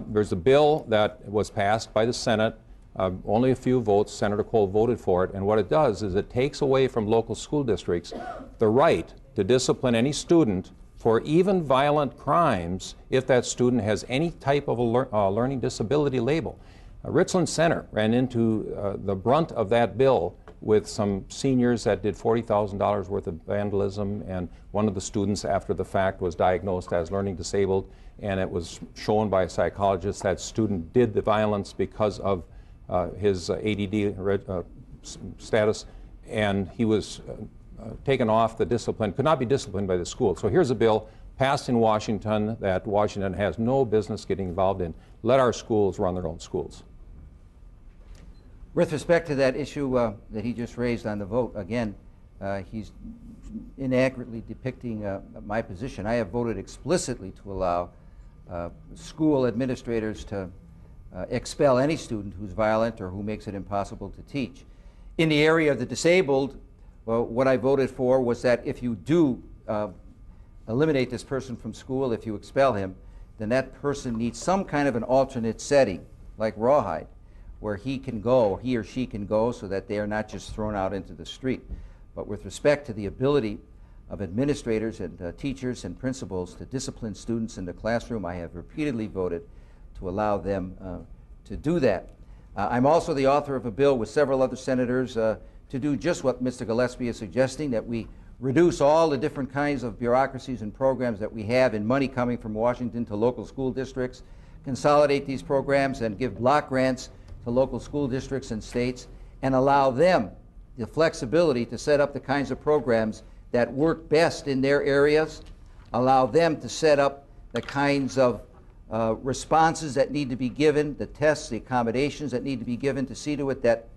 There's a bill that was passed by the Senate, only a few votes. Senator Kohl voted for it, and what it does is it takes away from local school districts the right to discipline any student for even violent crimes if that student has any type of a learning disability label. Richland Center ran into the brunt of that bill with some seniors that did $40,000 worth of vandalism, and one of the students after the fact was diagnosed as learning disabled, and it was shown by a psychologist that student did the violence because of his ADD status, and he was taken off the discipline, could not be disciplined by the school. So here's a bill passed in Washington that Washington has no business getting involved in. Let our schools run their own schools. With respect to that issue that he just raised on the vote, again, he's inaccurately depicting my position. I have voted explicitly to allow school administrators to expel any student who's violent or who makes it impossible to teach. In the area of the disabled, well, what I voted for was that if you do eliminate this person from school, if you expel him, then that person needs some kind of an alternate setting, like Rawhide, where he can go, he or she can go, so that they are not just thrown out into the street. But with respect to the ability of administrators and teachers and principals to discipline students in the classroom, I have repeatedly voted to allow them to do that. I'm also the author of a bill with several other senators to do just what Mr. Gillespie is suggesting, that we reduce all the different kinds of bureaucracies and programs that we have in money coming from Washington to local school districts, consolidate these programs and give block grants to local school districts and states, and allow them the flexibility to set up the kinds of programs that work best in their areas, allow them to set up the kinds of responses that need to be given, the tests, the accommodations that need to be given to see to it that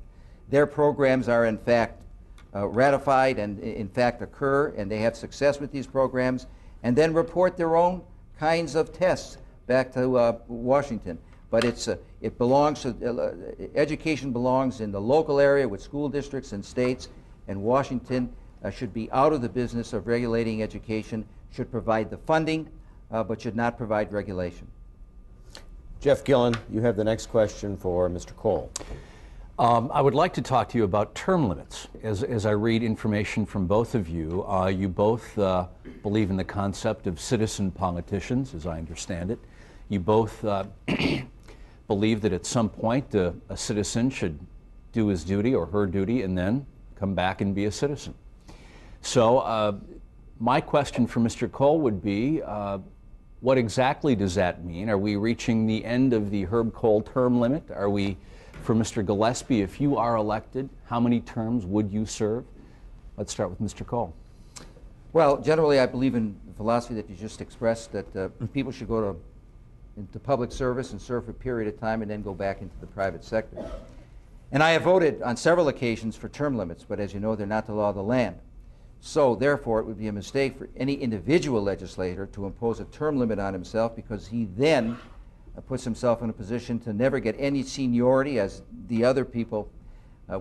their programs are in fact ratified and in fact occur, and they have success with these programs, and then report their own kinds of tests back to Washington. But it belongs to, education belongs in the local area with school districts and states, and Washington should be out of the business of regulating education, should provide the funding, but should not provide regulation. Jeff Gillen, you have the next question for Mr. Kohl. I would like to talk to you about term limits. As I read information from both of you, you both believe in the concept of citizen politicians, as I understand it. You both believe that at some point a citizen should do his duty or her duty and then come back and be a citizen. So my question for Mr. Kohl would be, what exactly does that mean? Are we reaching the end of the Herb Kohl term limit? Are we, for Mr. Gillespie, if you are elected, how many terms would you serve? Let's start with Mr. Kohl. Well, generally I believe in the philosophy that you just expressed, that people should go into public service and serve for a period of time and then go back into the private sector. And I have voted on several occasions for term limits, but as you know, they're not the law of the land. So therefore, it would be a mistake for any individual legislator to impose a term limit on himself, because he then puts himself in a position to never get any seniority, as the other people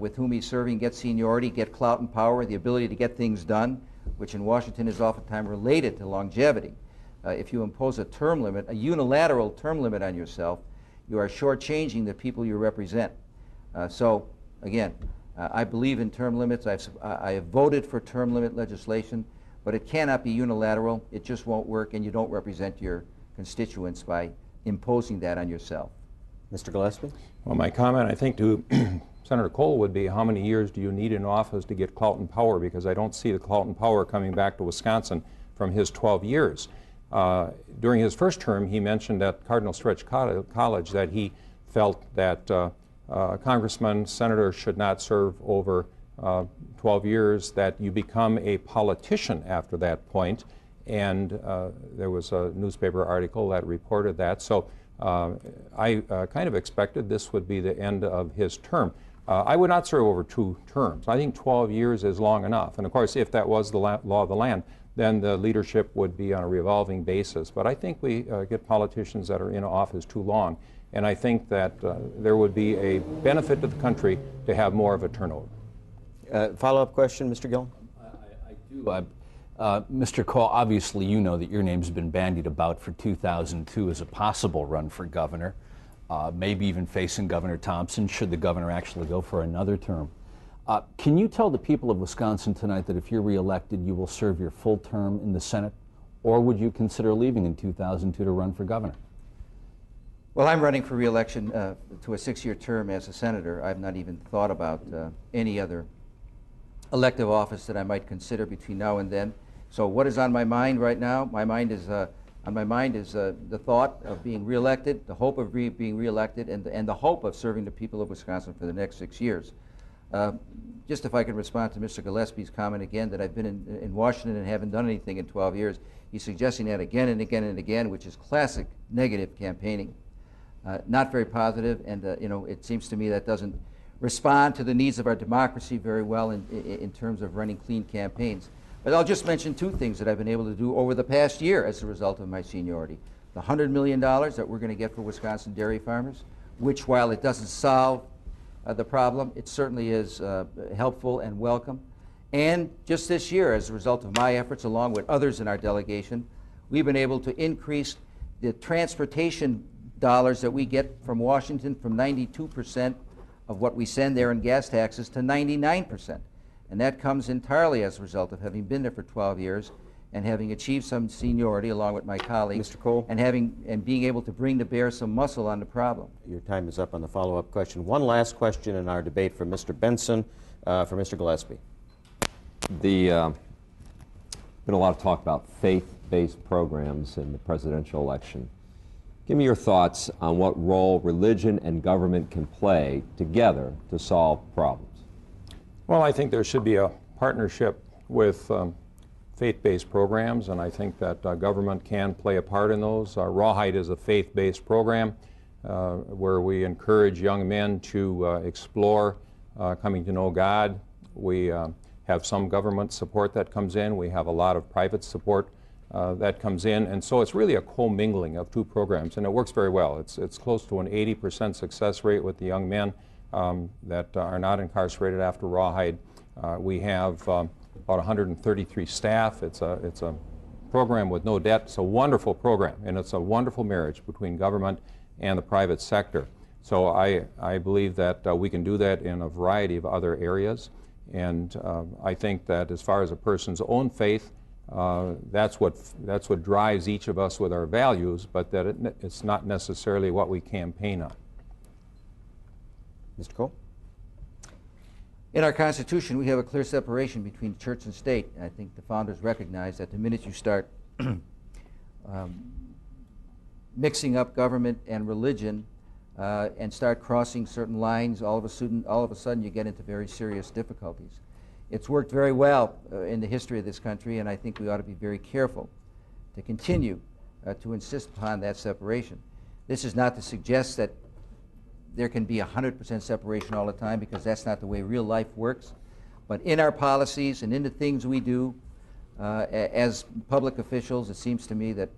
with whom he's serving get seniority, get clout and power, the ability to get things done, which in Washington is oftentimes related to longevity. If you impose a term limit, a unilateral term limit on yourself, you are shortchanging the people you represent. So again, I believe in term limits. I have voted for term limit legislation, but it cannot be unilateral. It just won't work, and you don't represent your constituents by imposing that on yourself. Mr. Gillespie? Well, my comment, I think, to Senator Kohl would be, how many years do you need in office to get clout and power? Because I don't see the clout and power coming back to Wisconsin from his 12 years. During his first term, he mentioned at Cardinal Stretch College that he felt that congressmen, senators should not serve over 12 years, that you become a politician after that point. And there was a newspaper article that reported that. So I kind of expected this would be the end of his term. I would not serve over 2 terms. I think 12 years is long enough. And of course, if that was the law of the land, then the leadership would be on a revolving basis. But I think we get politicians that are in office too long. And I think that there would be a benefit to the country to have more of a turnover. Follow-up question, Mr. Gillen? I do. Mr. Kohl, obviously you know that your name's been bandied about for 2002 as a possible run for governor, maybe even facing Governor Thompson should the governor actually go for another term. Can you tell the people of Wisconsin tonight that if you're reelected, you will serve your full term in the Senate, or would you consider leaving in 2002 to run for governor? Well, I'm running for re-election to a 6-year term as a senator. I've not even thought about any other elective office that I might consider between now and then. So what is on my mind right now? My mind is the thought of being reelected, the hope of being reelected, and the hope of serving the people of Wisconsin for the next 6 years. Just if I could respond to Mr. Gillespie's comment again that I've been in Washington and haven't done anything in 12 years. He's suggesting that again and again and again, which is classic negative campaigning. Not very positive, and it seems to me that doesn't respond to the needs of our democracy very well in terms of running clean campaigns. But I'll just mention 2 things that I've been able to do over the past year as a result of my seniority. The $100 million that we're going to get for Wisconsin dairy farmers, which while it doesn't solve the problem, it certainly is helpful and welcome. And just this year, as a result of my efforts along with others in our delegation, we've been able to increase the transportation dollars that we get from Washington from 92% of what we send there in gas taxes to 99%. And that comes entirely as a result of having been there for 12 years and having achieved some seniority along with my colleagues. Mr. Kohl? And being able to bring to bear some muscle on the problem. Your time is up on the follow-up question. One last question in our debate from Mr. Benson for Mr. Gillespie. Been a lot of talk about faith-based programs in the presidential election. Give me your thoughts on what role religion and government can play together to solve problems. Well, I think there should be a partnership with faith-based programs, and I think that government can play a part in those. Rawhide is a faith-based program where we encourage young men to explore coming to know God. We have some government support that comes in. We have a lot of private support that comes in, and so it's really a commingling of 2 programs, and it works very well. It's close to an 80% success rate with the young men that are not incarcerated after Rawhide. We have about 133 staff. It's a program with no debt. It's a wonderful program, and it's a wonderful marriage between government and the private sector. So I believe that we can do that in a variety of other areas, and I think that as far as a person's own faith, that's what drives each of us with our values, but that it's not necessarily what we campaign on. Mr. Kohl? In our Constitution, we have a clear separation between church and state. And I think the founders recognized that the minute you start mixing up government and religion and start crossing certain lines, all of a sudden you get into very serious difficulties. It's worked very well in the history of this country, and I think we ought to be very careful to continue to insist upon that separation. This is not to suggest that there can be 100% separation all the time, because that's not the way real life works. But in our policies and in the things we do as public officials, it seems to me that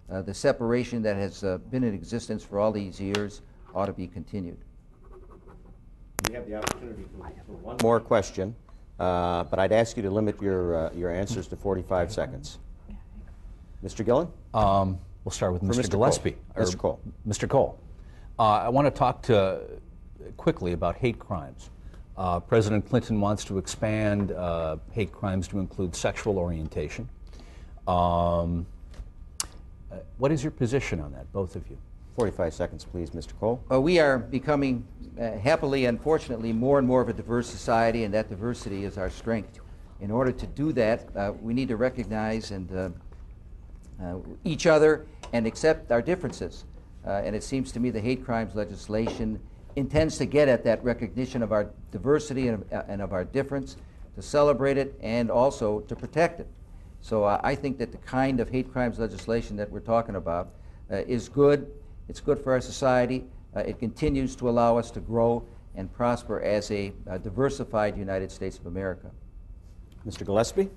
the separation that has been in existence for all these years ought to be continued. We have the opportunity for one More question, but I'd ask you to limit your answers to 45 seconds. Mr. Gillen? We'll start with Mr. Gillespie. Mr. Kohl. Mr. Kohl. I want to talk quickly about hate crimes. President Clinton wants to expand hate crimes to include sexual orientation. What is your position on that, both of you? 45 seconds, please, Mr. Kohl. We are becoming, happily and fortunately, more and more of a diverse society, and that diversity is our strength. In order to do that, we need to recognize and each other and accept our differences. And it seems to me the hate crimes legislation intends to get at that recognition of our diversity and of our difference, to celebrate it and also to protect it. So I think that the kind of hate crimes legislation that we're talking about is good. It's good for our society. It continues to allow us to grow and prosper as a diversified United States of America. Mr. Gillespie?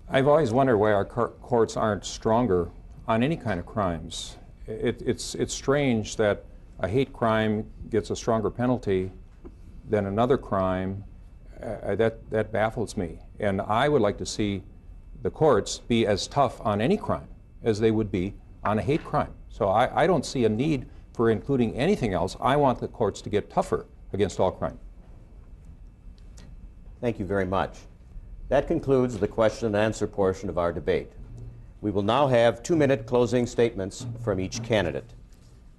I've always wondered why our courts aren't stronger on any kind of crimes. It's strange that a hate crime gets a stronger penalty than another crime, that baffles me. And I would like to see the courts be as tough on any crime as they would be on a hate crime. So I don't see a need for including anything else. I want the courts to get tougher against all crime. Thank you very much. That concludes the question and answer portion of our debate. We will now have 2-minute closing statements from each candidate.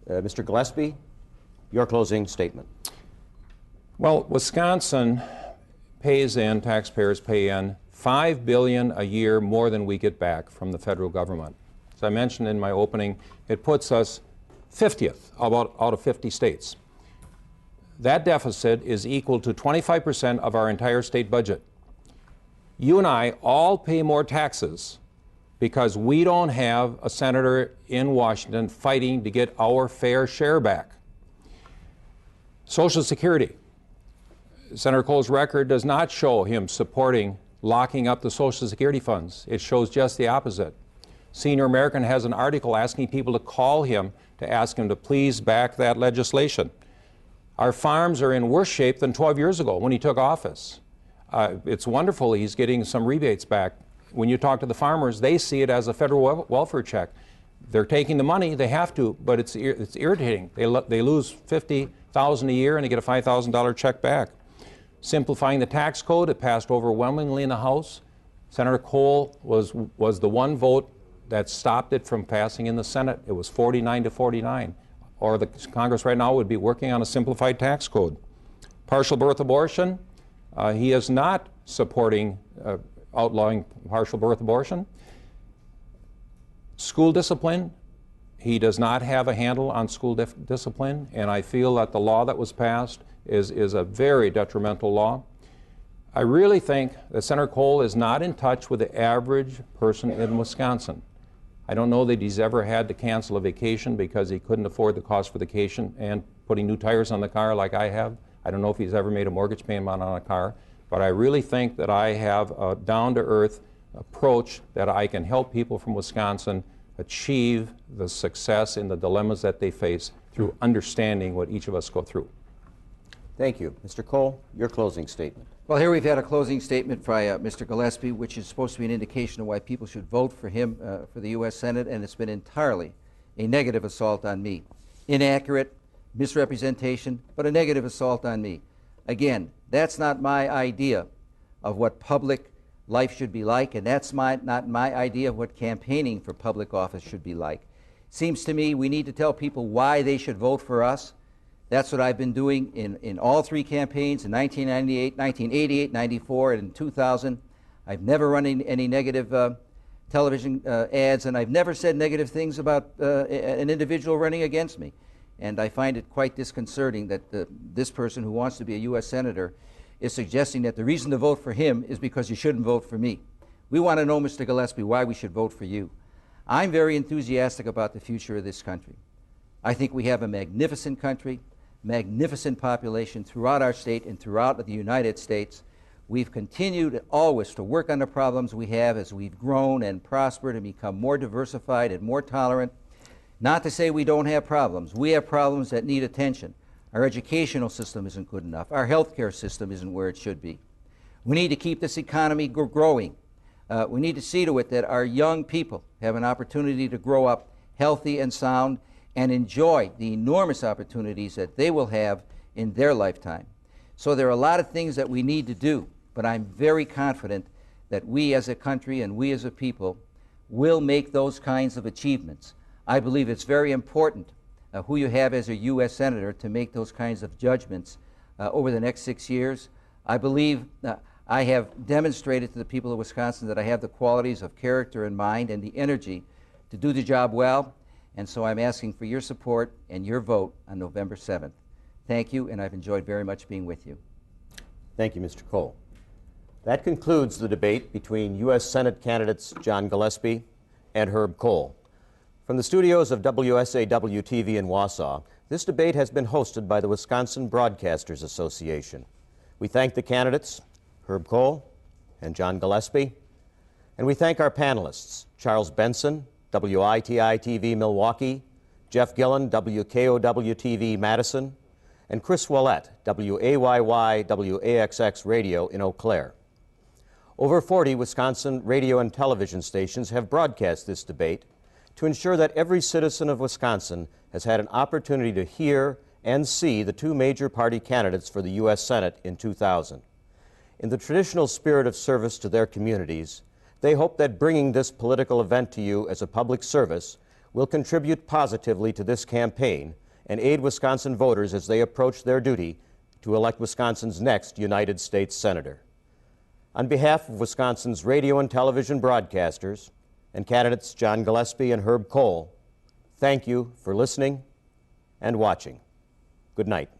Mr. Gillespie, your closing statement. Well, Wisconsin pays in, taxpayers pay in, $5 billion a year more than we get back from the federal government. As I mentioned in my opening, it puts us 50th out of 50 states. That deficit is equal to 25% of our entire state budget. You and I all pay more taxes because we don't have a senator in Washington fighting to get our fair share back. Social Security. Senator Kohl's record does not show him supporting locking up the Social Security funds. It shows just the opposite. Senior American has an article asking people to call him to ask him to please back that legislation. Our farms are in worse shape than 12 years ago when he took office. It's wonderful he's getting some rebates back. When you talk to the farmers, they see it as a federal welfare check. They're taking the money, they have to, but it's irritating. They lose $50,000 a year and they get a $5,000 check back. Simplifying the tax code, it passed overwhelmingly in the House. Senator Kohl was the one vote that stopped it from passing in the Senate. It was 49 to 49. Or the Congress right now would be working on a simplified tax code. Partial birth abortion, he is not supporting outlawing partial birth abortion. School discipline, he does not have a handle on school discipline, and I feel that the law that was passed is a very detrimental law. I really think that Senator Kohl is not in touch with the average person in Wisconsin. I don't know that he's ever had to cancel a vacation because he couldn't afford the cost for the vacation and putting new tires on the car like I have. I don't know if he's ever made a mortgage payment on a car, but I really think that I have a down-to-earth approach that I can help people from Wisconsin achieve the success in the dilemmas that they face through understanding what each of us go through. Thank you. Mr. Kohl, your closing statement. Well, here we've had a closing statement by Mr. Gillespie, which is supposed to be an indication of why people should vote for him for the U.S. Senate, and it's been entirely a negative assault on me. Inaccurate, misrepresentation, but a negative assault on me. Again, that's not my idea of what public life should be like, and that's not my idea of what campaigning for public office should be like. Seems to me we need to tell people why they should vote for us. That's what I've been doing in all three campaigns, in 1998, 1988, 94, and in 2000. I've never run any negative television ads, and I've never said negative things about an individual running against me. And I find it quite disconcerting that this person who wants to be a U.S. Senator is suggesting that the reason to vote for him is because you shouldn't vote for me. We want to know, Mr. Gillespie, why we should vote for you. I'm very enthusiastic about the future of this country. I think we have a magnificent country, magnificent population throughout our state and throughout the United States. We've continued always to work on the problems we have as we've grown and prospered and become more diversified and more tolerant. Not to say we don't have problems. We have problems that need attention. Our educational system isn't good enough. Our healthcare system isn't where it should be. We need to keep this economy growing. We need to see to it that our young people have an opportunity to grow up healthy and sound and enjoy the enormous opportunities that they will have in their lifetime. So there are a lot of things that we need to do, but I'm very confident that we as a country and we as a people will make those kinds of achievements. I believe it's very important who you have as a U.S. Senator to make those kinds of judgments over the next 6 years. I believe I have demonstrated to the people of Wisconsin that I have the qualities of character and mind and the energy to do the job well, and so I'm asking for your support and your vote on November 7th. Thank you, and I've enjoyed very much being with you. Thank you, Mr. Kohl. That concludes the debate between U.S. Senate candidates John Gillespie and Herb Kohl. From the studios of WSAW-TV in Wausau, this debate has been hosted by the Wisconsin Broadcasters Association. We thank the candidates, Herb Kohl and John Gillespie, and we thank our panelists, Charles Benson, WITI-TV Milwaukee, Jeff Gillen, WKOW-TV Madison, and Chris Willett, WAYY-WAXX Radio in Eau Claire. Over 40 Wisconsin radio and television stations have broadcast this debate to ensure that every citizen of Wisconsin has had an opportunity to hear and see the two major party candidates for the U.S. Senate in 2000. In the traditional spirit of service to their communities, they hope that bringing this political event to you as a public service will contribute positively to this campaign and aid Wisconsin voters as they approach their duty to elect Wisconsin's next United States Senator. On behalf of Wisconsin's radio and television broadcasters and candidates John Gillespie and Herb Kohl, thank you for listening and watching. Good night.